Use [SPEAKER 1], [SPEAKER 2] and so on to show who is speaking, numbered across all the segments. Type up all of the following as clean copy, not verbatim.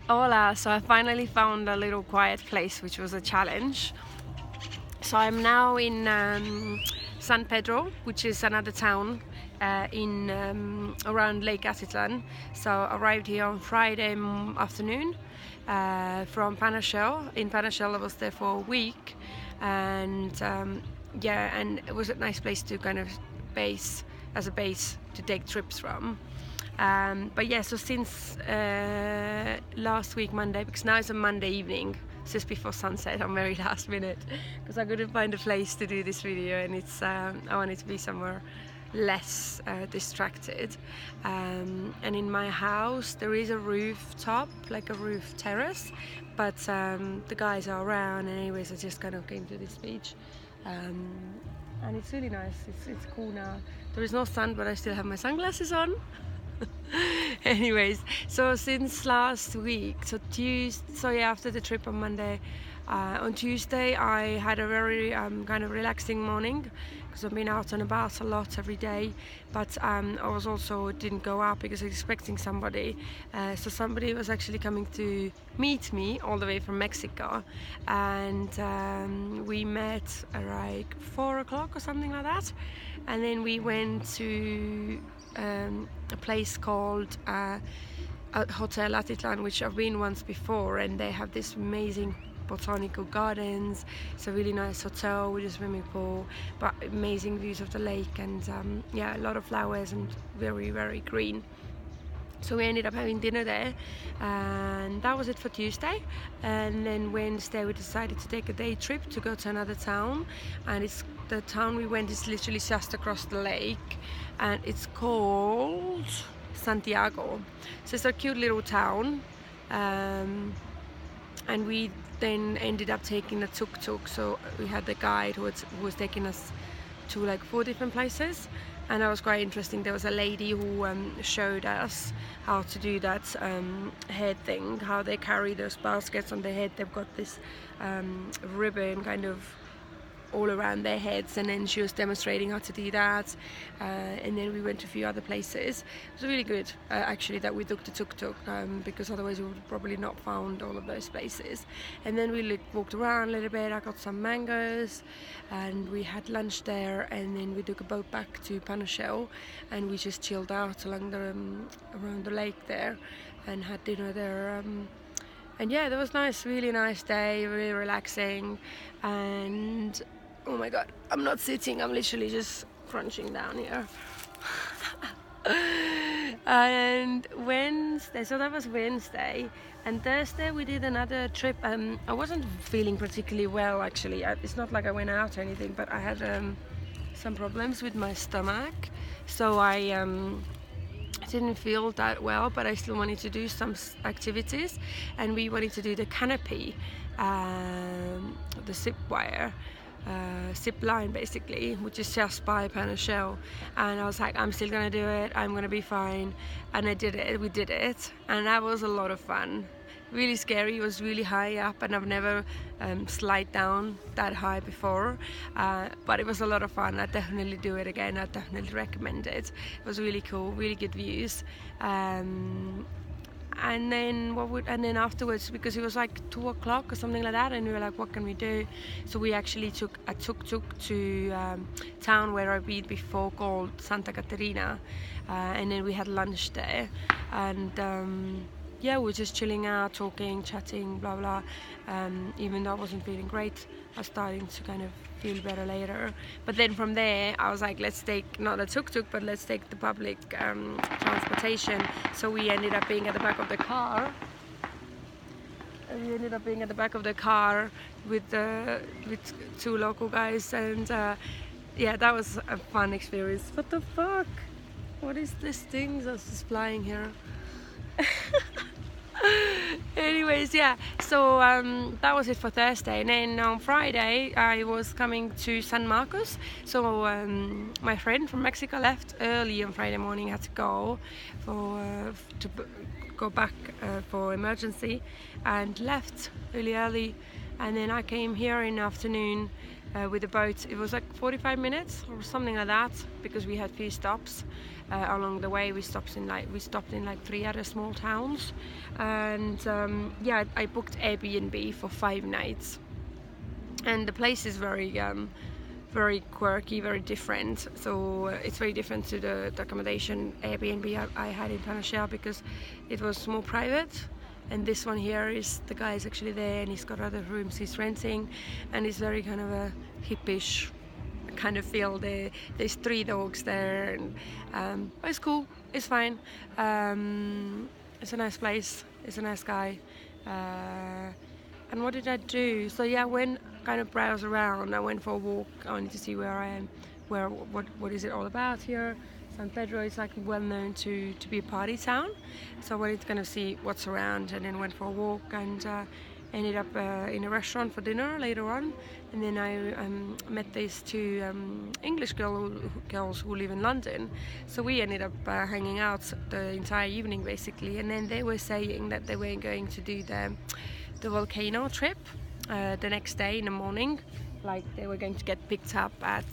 [SPEAKER 1] Hola, so I finally found a little quiet place, which was a challenge. So I'm now in San Pedro, which is another town in around Lake Atitlan. So I arrived here on Friday afternoon from Panachel. In Panachel I was there for a week, and and it was a nice place to kind of base as a base to take trips from. But yeah, so since last week Monday, because now it's a Monday evening, just before sunset, I'm very last minute, because I couldn't find a place to do this video, and it's I wanted to be somewhere less distracted. And in my house there is a rooftop, like a roof terrace, but the guys are around, and anyways I just kind of came to this beach. And it's really nice, it's cool now. There is no sun, but I still have my sunglasses on. Anyways, so since last week, after the trip on Monday, on Tuesday I had a very kind of relaxing morning, because I've been out and about a lot every day, but I was also didn't go out because I was expecting somebody. So somebody was actually coming to meet me all the way from Mexico, and we met at like 4 o'clock or something like that, and then we went to a place called Hotel Atitlan, which I've been once before, and they have this amazing botanical gardens. It's a really nice hotel with a swimming pool, but amazing views of the lake, and a lot of flowers and very, very green. So we ended up having dinner there, and that was it for Tuesday. And then Wednesday we decided to take a day trip to go to another town, and the town we went is literally just across the lake, and it's called Santiago. So it's a cute little town, and we then ended up taking a tuk-tuk. So we had the guide who was taking us to like 4 different places, and that was quite interesting. There was a lady who showed us how to do that head thing, how they carry those baskets on their head. They've got this ribbon kind of all around their heads, and then she was demonstrating how to do that, and then we went to a few other places. It was really good actually that we took the tuk-tuk, because otherwise we would probably not found all of those places. And then we walked around a little bit. I got some mangoes and we had lunch there, and then we took a boat back to Panachel, and we just chilled out along the around the lake there and had dinner there. And yeah, that was nice, really nice day, really relaxing. And oh my god, I'm not sitting, I'm literally just crunching down here. And Wednesday, so that was Wednesday. And Thursday we did another trip. I wasn't feeling particularly well actually. It's not like I went out or anything, but I had some problems with my stomach, so I didn't feel that well, but I still wanted to do some activities, and we wanted to do the canopy, the zip line basically, which is just by Panachel. And I was like, I'm still gonna do it, I'm gonna be fine, and I did it. We did it, and that was a lot of fun. Really scary. It was really high up, and I've never slid down that high before, but it was a lot of fun. I'd definitely do it again. I'd definitely recommend it. It was really cool, really good views. And then afterwards, because it was like 2 o'clock or something like that, and we were like, what can we do? So we actually took a tuk-tuk to town where I've been before, called Santa Caterina, and then we had lunch there, and we were just chilling out, talking, chatting, blah blah. Even though I wasn't feeling great, I was starting to kind of feel better later. But then from there I was like, let's take not a tuk-tuk, but let's take the public transportation. So we ended up being at the back of the car. With 2 local guys, and that was a fun experience. What the fuck? What is this thing that's just flying here? Anyways, so that was it for Thursday. And then on Friday I was coming to San Marcos. So my friend from Mexico left early on Friday morning. Had to go to go back for emergency, and left really early. And then I came here in the afternoon with the boat. It was like 45 minutes or something like that, because we had few stops along the way. We stopped in like 3 other small towns, and yeah, I booked Airbnb for 5 nights, and the place is very quirky, very different. So it's very different to the accommodation Airbnb I had in Panachea, because it was more private. And this one here is, the guy is actually there, and he's got other rooms he's renting, and it's very kind of a hippish kind of feel. There's 3 dogs there, and it's cool, it's fine. It's a nice place, it's a nice guy. And what did I do? So yeah, I went kind of browse around. I went for a walk. I wanted to see where I am, what is it all about here. San Pedro is like well known to be a party town, so I wanted to kind of see what's around, and then went for a walk, and ended up in a restaurant for dinner later on. And then I met these 2 English girls who live in London, so we ended up hanging out the entire evening basically. And then they were saying that they were going to do the volcano trip the next day in the morning, like they were going to get picked up at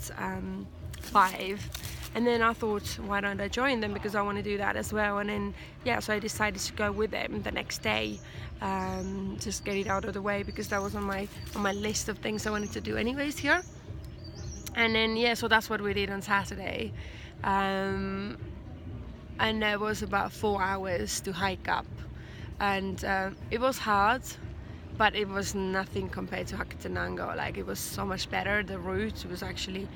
[SPEAKER 1] 5. And then I thought, why don't I join them, because I want to do that as well. And then yeah, so I decided to go with them the next day, just get it out of the way, because that was on my list of things I wanted to do anyways here. And then yeah, so that's what we did on Saturday, and there was about 4 hours to hike up, and it was hard, but it was nothing compared to Hacatenango. Like, it was so much better. The route was actually,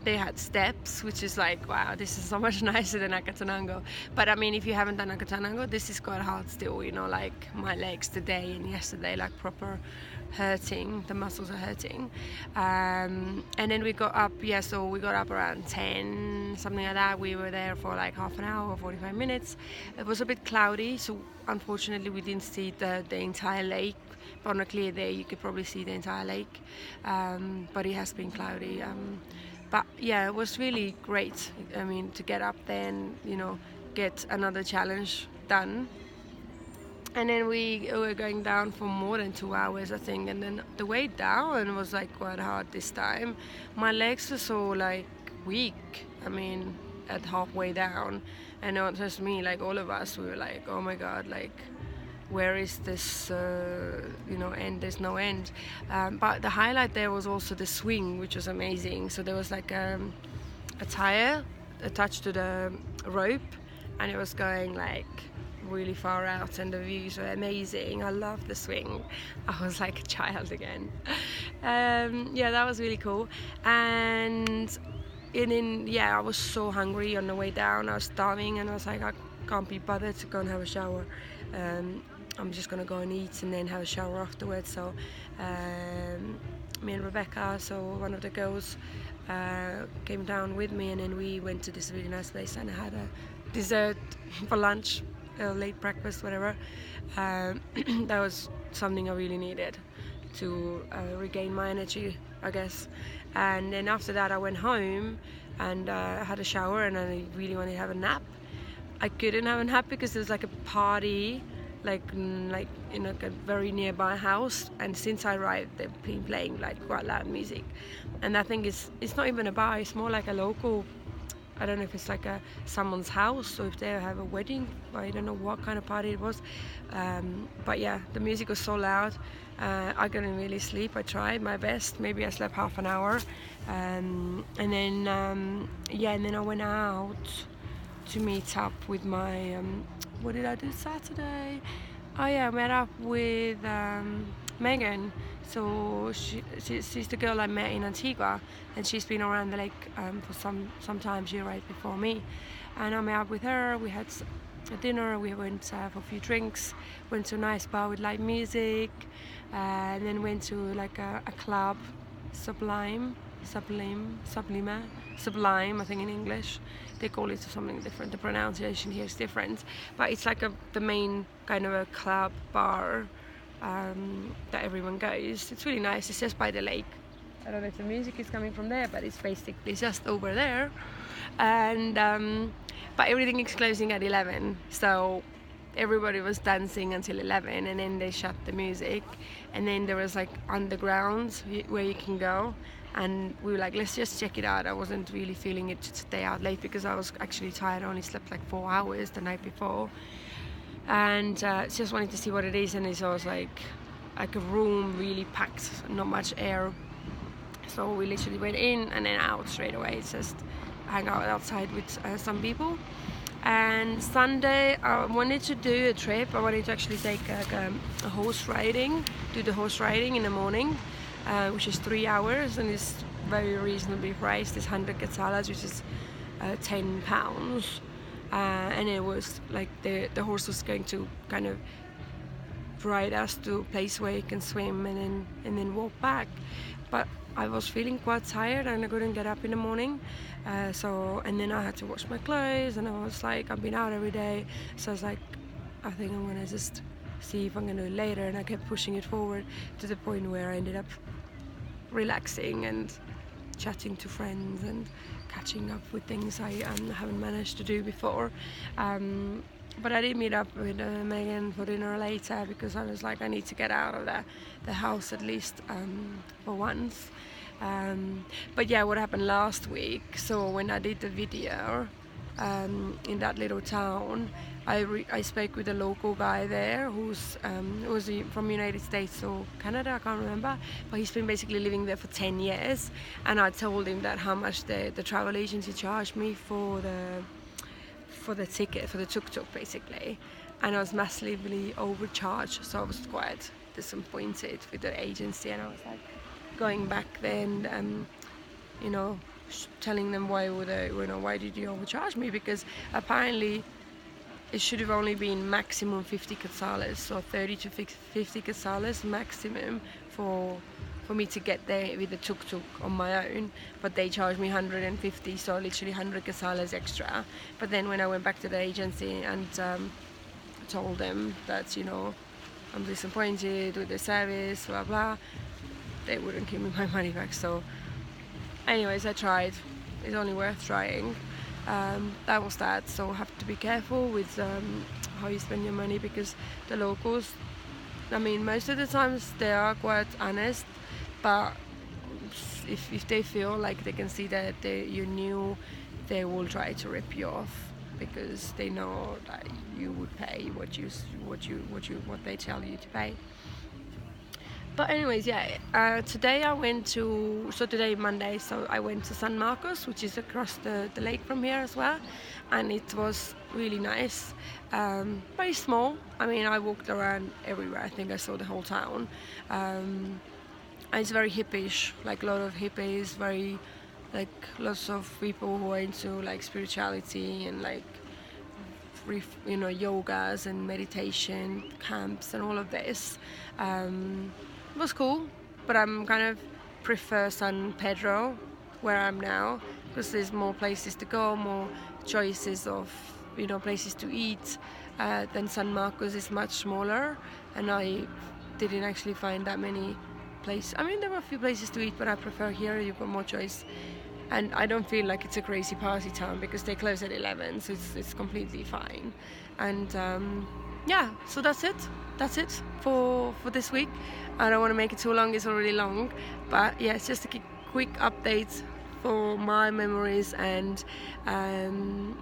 [SPEAKER 1] they had steps, which is like, wow, this is so much nicer than Hacatenango. But I mean, if you haven't done Hacatenango, this is quite hard still, you know, like my legs today and yesterday, like proper hurting, the muscles are hurting. And then we got up, yeah, so we got up around 10, something like that. We were there for like half an hour, 45 minutes. It was a bit cloudy, so unfortunately we didn't see the entire lake. But on a clear day you could probably see the entire lake, but it has been cloudy. But yeah, it was really great. I mean, to get up there and, you know, get another challenge done. And then we were going down for more than 2 hours, I think. And then the way down was like quite hard this time. My legs were so like weak, I mean, at halfway down. And not just me, like all of us, we were like, oh my God, like, where is this, you know, end? There's no end. But the highlight there was also the swing, which was amazing. So there was like a tire attached to the rope, and it was going like really far out, and the views were amazing. I love the swing. I was like a child again. Yeah, that was really cool. And then yeah, I was so hungry on the way down. I was starving, and I was like, I can't be bothered to go and have a shower. I'm just gonna go and eat and then have a shower afterwards. So me and Rebecca, so one of the girls, came down with me, and then we went to this really nice place, and I had a dessert for lunch, late breakfast, whatever. That was something I really needed to regain my energy, I guess. And then after that I went home and had a shower, and I really wanted to have a nap. I couldn't have a nap because there was like a party like in like a very nearby house, and since I arrived they've been playing like quite loud music. And I think it's not even a bar, it's more like a local, I don't know if it's like someone's house or if they have a wedding. I don't know what kind of party it was, but yeah, the music was so loud. I couldn't really sleep. I tried my best, maybe I slept half an hour, and then yeah, and then I went out to meet up with my what did I do Saturday? Oh yeah, I met up with Megan. So she's the girl I met in Antigua, and she's been around the lake for some time. She arrived before me, and I met up with her. We had a dinner, we went for a few drinks, went to a nice bar with live music, and then went to like a club, Sublime, I think in English. They call it something different. The pronunciation here is different, but it's like the main kind of a club bar that everyone goes. It's really nice. It's just by the lake. I don't know if the music is coming from there, but it's basically just over there. And but everything is closing at 11, so everybody was dancing until 11, and then they shut the music. And then there was like underground where you can go, and we were like, let's just check it out. I wasn't really feeling it to stay out late because I was actually tired. I only slept like 4 hours the night before, and just wanted to see what it is. And it was like a room really packed, not much air. So we literally went in and then out straight away. It's just hang out outside with some people. And Sunday I wanted to do a trip. I wanted to actually take a horse riding, do the horse riding in the morning, which is 3 hours, and it's very reasonably priced. It's 100 quetzales, which is 10 pounds. And it was like the horse was going to kind of ride us to a place where you can swim and then walk back. But I was feeling quite tired and I couldn't get up in the morning, and then I had to wash my clothes, and I was like, I've been out every day, so I was like, I think I'm gonna just see if I'm gonna do it later. And I kept pushing it forward to the point where I ended up relaxing and chatting to friends and catching up with things I haven't managed to do before. But I did meet up with Megan for dinner later because I was like, I need to get out of the house at least for once. But yeah, what happened last week, so when I did the video in that little town, I spoke with a local guy there who's was from United States or Canada, I can't remember, but he's been basically living there for 10 years, and I told him that how much the travel agency charged me for the ticket, for the tuk-tuk basically, and I was massively overcharged, so I was quite disappointed with the agency, and I was like going back then, you know, telling them why did you overcharge me, because apparently it should have only been maximum 50 quetzales, so 30 to 50 quetzales maximum for me to get there with the tuk-tuk on my own, but they charged me 150, so literally 100 quetzales extra. But then when I went back to the agency and told them that, you know, I'm disappointed with the service, blah blah, they wouldn't give me my money back. So anyways, I tried. It's only worth trying. That was that. So have to be careful with how you spend your money, because the locals, I mean, most of the times they are quite honest, but if they feel like they can see that you're new, they will try to rip you off, because they know that you would pay what they tell you to pay. But anyways, yeah, today I went to, so today Monday, so I went to San Marcos, which is across the lake from here as well, and it was really nice. Very small. I mean, I walked around everywhere. I think I saw the whole town. And it's very hippie-ish, like a lot of hippies, very, like lots of people who are into like spirituality and like, you know, yogas and meditation camps and all of this. It was cool, but I'm kind of prefer San Pedro where I'm now, because there's more places to go, more choices of, you know, places to eat, than San Marcos is much smaller, and I didn't actually find that many places. I mean, there were a few places to eat, but I prefer here. You've got more choice, and I don't feel like it's a crazy party town because they close at 11, so it's completely fine. And yeah, so that's it for this week. I don't want to make it too long, it's already long, but yeah, it's just a quick update for my memories, and I'm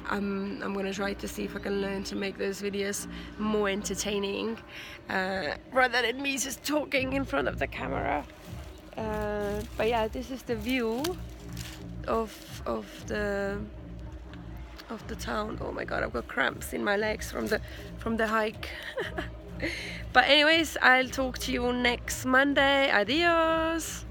[SPEAKER 1] gonna try to see if I can learn to make those videos more entertaining, rather than me just talking in front of the camera. But yeah, this is the view of the town. Oh my god, I've got cramps in my legs from the hike. But anyways, I'll talk to you next Monday. Adios.